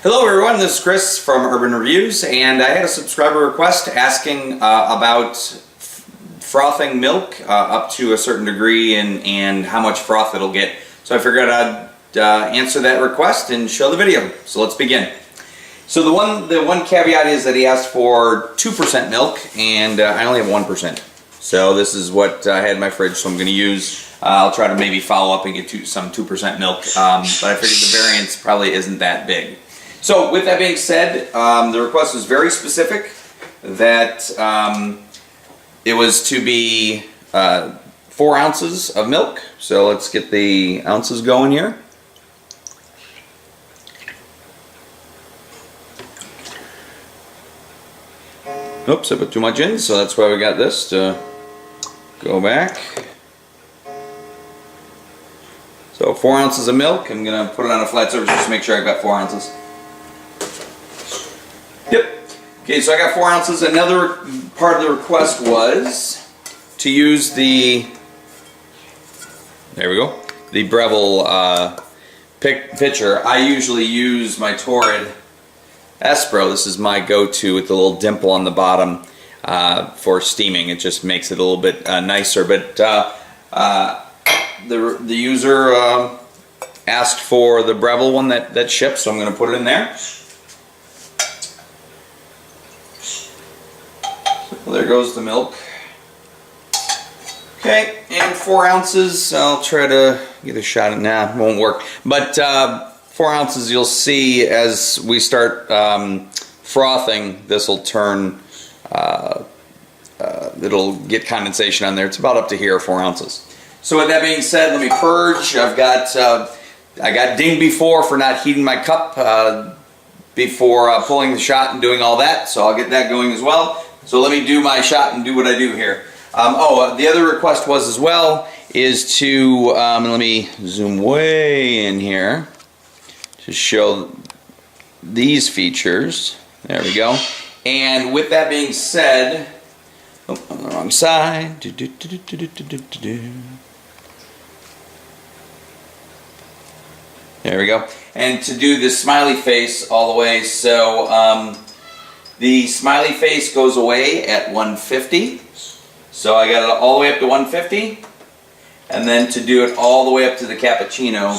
Hello everyone, this is Chris from Urban Reviews, and I had a subscriber request asking about frothing milk up to a certain degree and how much froth it'll get. So I figured I'd answer that request and show the video. So let's begin. So the one caveat is that he asked for 2% milk, and I only have 1%. So this is what I had in my fridge, so I'm going to use. I'll try to maybe follow up and get some 2% milk, but I figured the variance probably isn't that big. So with that being said, the request was very specific that it was to be 4 ounces of milk. So let's get the ounces going here. Oops, I put too much in, so that's why we got this to go back. So 4 ounces of milk. I'm going to put it on a flat surface just to make sure I've got 4 ounces. Yep. Okay, so I got 4 ounces. Another part of the request was to use the, there we go, the Breville pitcher. I usually use my Torrid espresso. This is my go-to with the little dimple on the bottom for steaming. It just makes it a little bit nicer. But the user asked for the Breville one that ships, so I'm going to put it in there. Well, there goes the milk. Okay, and 4 ounces. I'll try to get a shot at it. Nah, it won't work. But 4 ounces, you'll see as we start frothing, this will turn, it'll get condensation on there. It's about up to here, 4 ounces. So with that being said, let me purge. I got dinged before for not heating my cup before pulling the shot and doing all that. So I'll get that going as well. So let me do my shot and do what I do here. The other request was as well is to, let me zoom way in here to show these features. There we go. And with that being said, oh, on the wrong side. There we go. And to do the smiley face all the way, so the smiley face goes away at 150. So I got it all the way up to 150. And then to do it all the way up to the cappuccino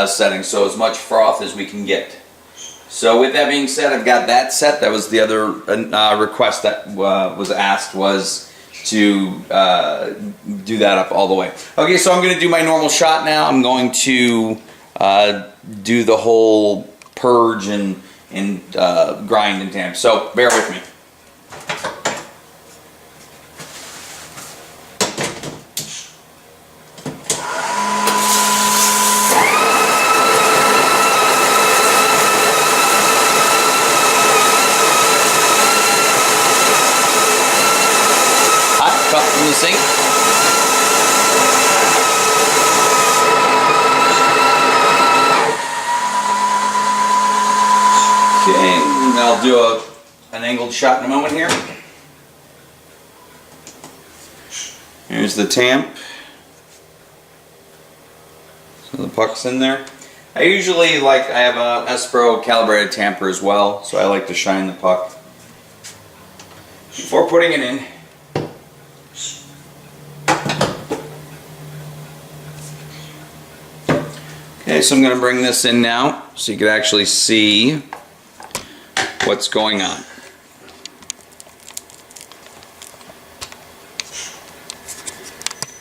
setting, so as much froth as we can get. So with that being said, I've got that set. That was the other request that was asked, was to do that up all the way. Okay, so I'm going to do my normal shot now. I'm going to do the whole purge and grind and tamp. So bear with me. Hot cup from the sink. Okay, and I'll do an angled shot in a moment here. Here's the tamp. So the puck's in there. I usually I have a espresso calibrated tamper as well, so I like to shine the puck before putting it in. Okay, so I'm going to bring this in now so you can actually see what's going on.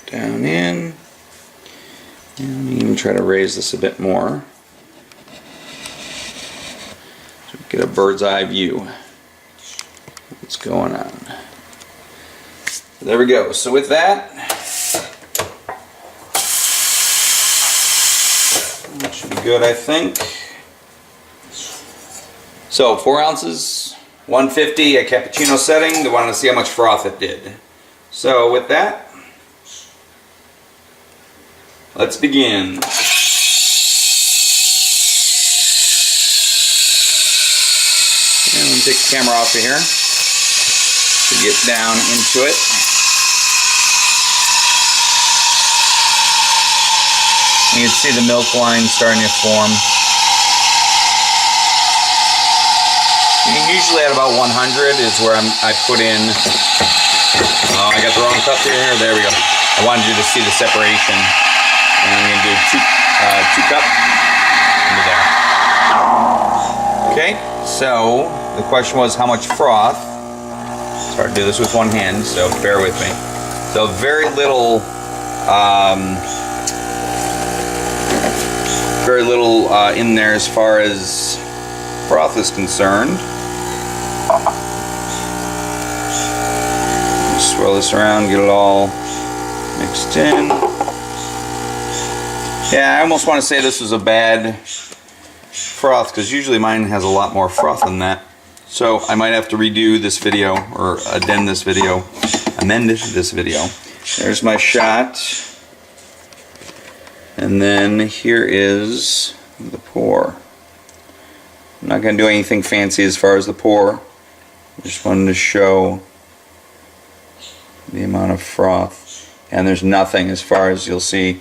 Down in. And even try to raise this a bit more so we get a bird's eye view of what's going on. There we go. So with that, that should be good, I think. So 4 ounces, 150 at cappuccino setting. They wanted to see how much froth it did. So with that, let's begin. And I'm going to take the camera off of here to get down into it. You can see the milk line starting to form. usually at about 100 is where I put in, oh, I got the wrong cup here, there we go. I wanted you to see the separation. And I'm going to do two cup into there. Okay, so the question was how much froth. It's hard to do this with one hand, so bear with me. So very little in there as far as froth is concerned. Just swirl this around, get it all mixed in. Yeah, I almost want to say this was a bad froth because usually mine has a lot more froth than that. So I might have to redo this video or amend this video. There's my shot. And then here is the pour. I'm not going to do anything fancy as far as the pour. I just wanted to show the amount of froth. And there's nothing as far as you'll see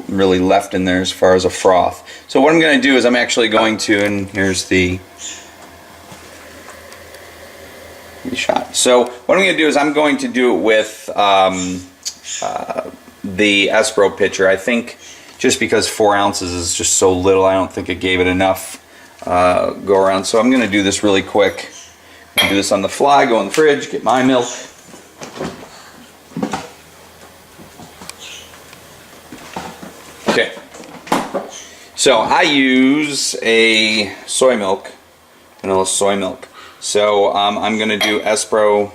really left in there as far as a froth. So what I'm going to do is I'm actually going to, and here's the shot. So what I'm going to do is I'm going to do it with the espresso pitcher. I think just because 4 ounces is just so little, I don't think it gave it enough go around. So I'm going to do this really quick. I'm going to do this on the fly, go in the fridge, get my milk. Okay, so I use a soy milk, vanilla soy milk. So I'm going to do espresso,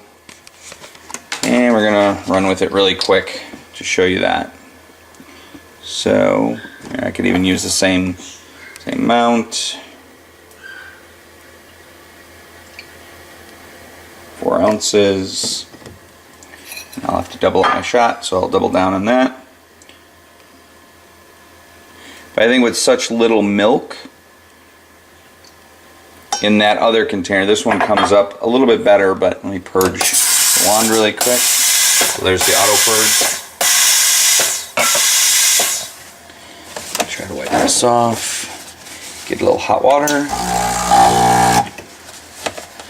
and we're going to run with it really quick to show you that. So I could even use the same amount. 4 ounces. And I'll have to double up my shot, so I'll double down on that. But I think with such little milk in that other container, this one comes up a little bit better, but let me purge the wand really quick. So there's the auto purge. Try to wipe this off. Get a little hot water.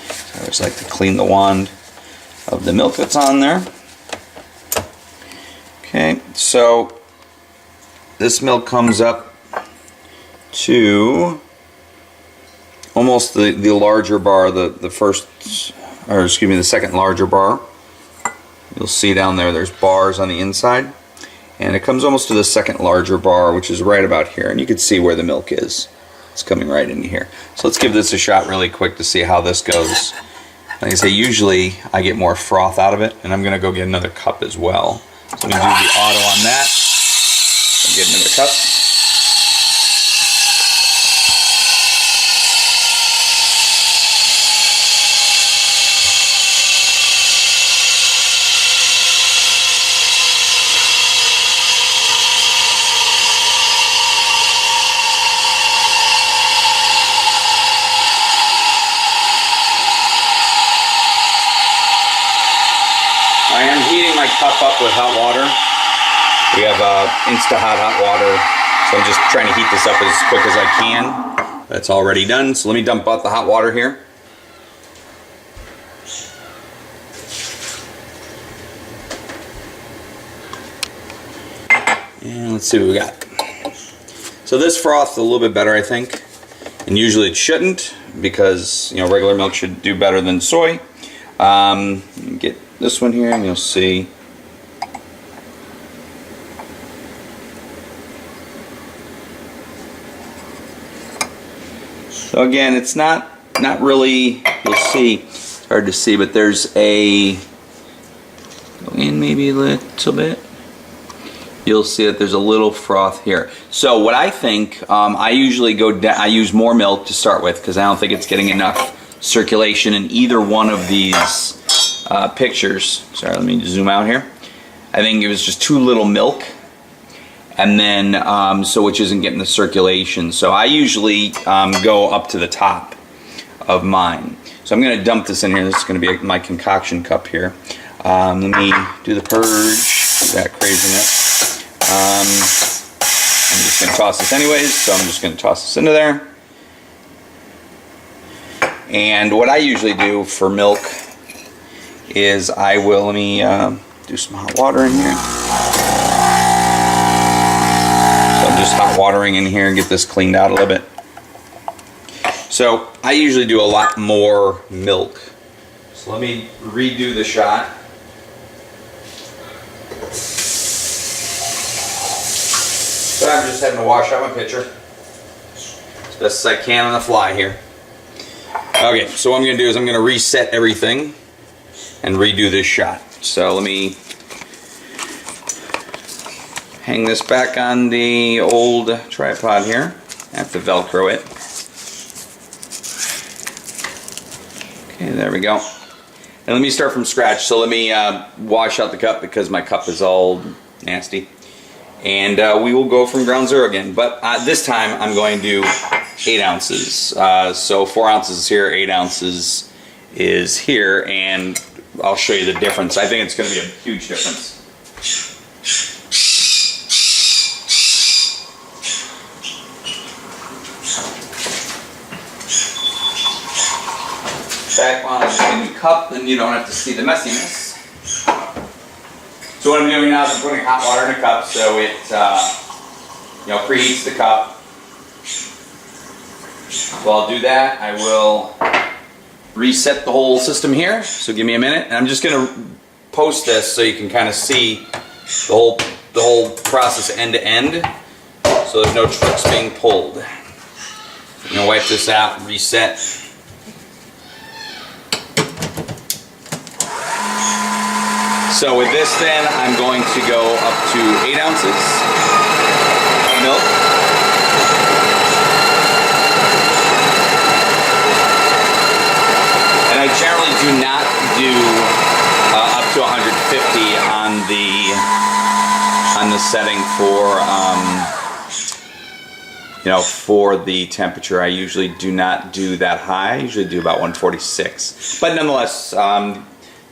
So I always like to clean the wand of the milk that's on there. Okay, so this milk comes up to almost the larger bar, the second larger bar. You'll see down there there's bars on the inside, and it comes almost to the second larger bar, which is right about here, and you can see where the milk is. It's coming right into here. So let's give this a shot really quick to see how this goes. Like I say, usually I get more froth out of it, and I'm going to go get another cup as well. So I'm going to do the auto on that and get another cup. I am heating my cup up with hot water. We have Insta-Hot hot water, so I'm just trying to heat this up as quick as I can. That's already done, so let me dump out the hot water here. And let's see what we got. So this froth a little bit better, I think, and usually it shouldn't, because regular milk should do better than soy. Get this one here and you'll see. So again, it's not really, you'll see, it's hard to see, but there's a, go in maybe a little bit. You'll see that there's a little froth here. So what I think, I usually I use more milk to start with because I don't think it's getting enough circulation in either one of these pictures. Sorry, let me zoom out here. I think it was just too little milk, and then which isn't getting the circulation. So I usually go up to the top of mine. So I'm going to dump this in here. This is going to be my concoction cup here. Let me do the purge, that craziness. I'm just going to toss this anyways, so I'm just going to toss this into there. And what I usually do for milk is I will, let me do some hot water in here. So I'm just hot watering in here and get this cleaned out a little bit. So I usually do a lot more milk. So let me redo the shot. So I'm just having to wash out my pitcher as best as I can on the fly here. Okay, so what I'm going to do is I'm going to reset everything and redo this shot. So let me hang this back on the old tripod here. I have to Velcro it. Okay, there we go. And let me start from scratch. So let me wash out the cup because my cup is all nasty. And we will go from ground zero again. But this time I'm going to do 8 ounces. So 4 ounces is here, 8 ounces is here, and I'll show you the difference. I think it's going to be a huge difference. Back on a new cup, then you don't have to see the messiness. So what I'm doing now is I'm putting hot water in a cup so it preheats the cup. So I'll do that. I will reset the whole system here. So give me a minute, and I'm just going to post this so you can kind of see the whole process end to end. So there's no tricks being pulled. I'm going to wipe this out, reset. So with this then, I'm going to go up to 8 ounces of milk. And I generally do not do up to 150 on the setting for the temperature. I usually do not do that high. I usually do about 146. But nonetheless,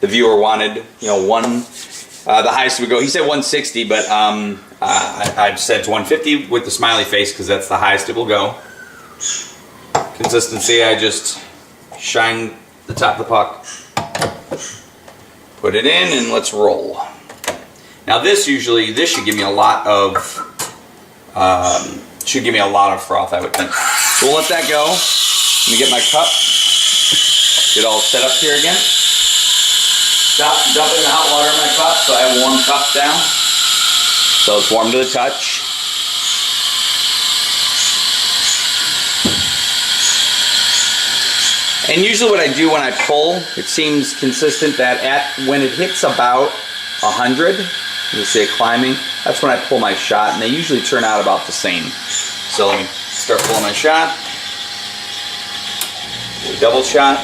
the viewer wanted, the highest would go. He said 160, but I've said 150 with the smiley face because that's the highest it will go. Consistency, I just shine the top of the puck, put it in, and let's roll. Now this should give me a lot of froth, I would think. So we'll let that go. Let me get my cup, get all set up here again. Dumping the hot water in my cup, so I have a warm cup down. So it's warm to the touch. And usually what I do when I pull, it seems consistent that when it hits about 100, you see it climbing, that's when I pull my shot, and they usually turn out about the same. So let me start pulling my shot. Do a double shot.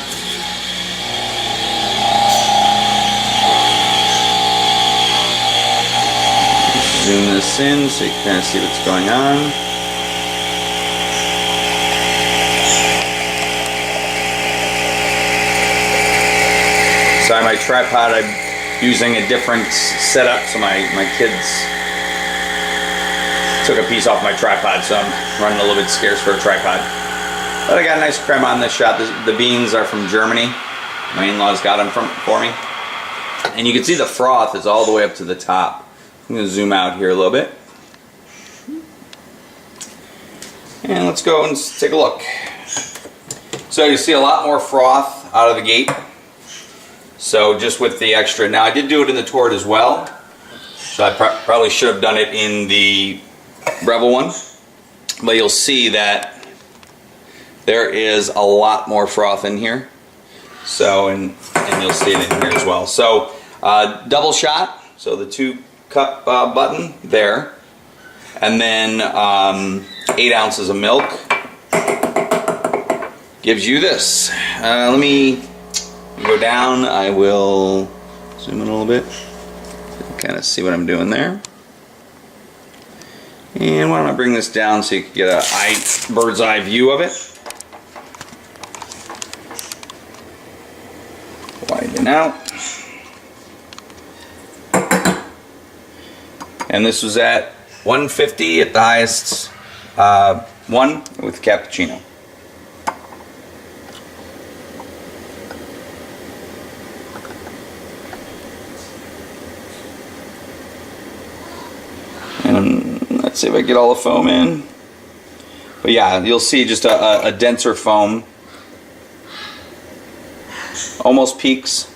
Zoom this in so you can kind of see what's going on. Sorry, my tripod, I'm using a different setup, so my kids took a piece off my tripod, so I'm running a little bit scarce for a tripod. But I got a nice crema on this shot. The beans are from Germany. My in-laws got them for me. And you can see the froth is all the way up to the top. I'm going to zoom out here a little bit. And let's go and take a look. So you see a lot more froth out of the gate. So just with the extra. Now I did do it in the Tort as well. So I probably should have done it in the Breville one. But you'll see that there is a lot more froth in here. So, and you'll see it in here as well. So double shot. So the 2-cup button there, and then 8 ounces of milk gives you this. Let me go down. I will zoom in a little bit, kind of see what I'm doing there. And why don't I bring this down so you can get a bird's eye view of it. Widen out. And this was at 150 at the highest one with cappuccino. And let's see if I get all the foam in. But yeah, you'll see just a denser foam. Almost peaks.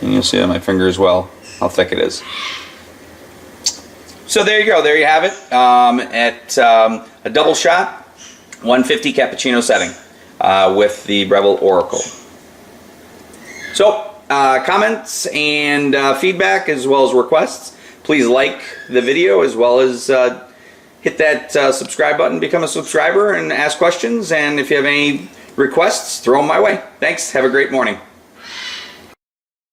And you'll see on my finger as well how thick it is. So there you go. There you have it. At a double shot, 150 cappuccino setting with the Breville Oracle. So comments and feedback as well as requests, please like the video as well as hit that subscribe button, become a subscriber, and ask questions. And if you have any requests, throw them my way. Thanks. Have a great morning.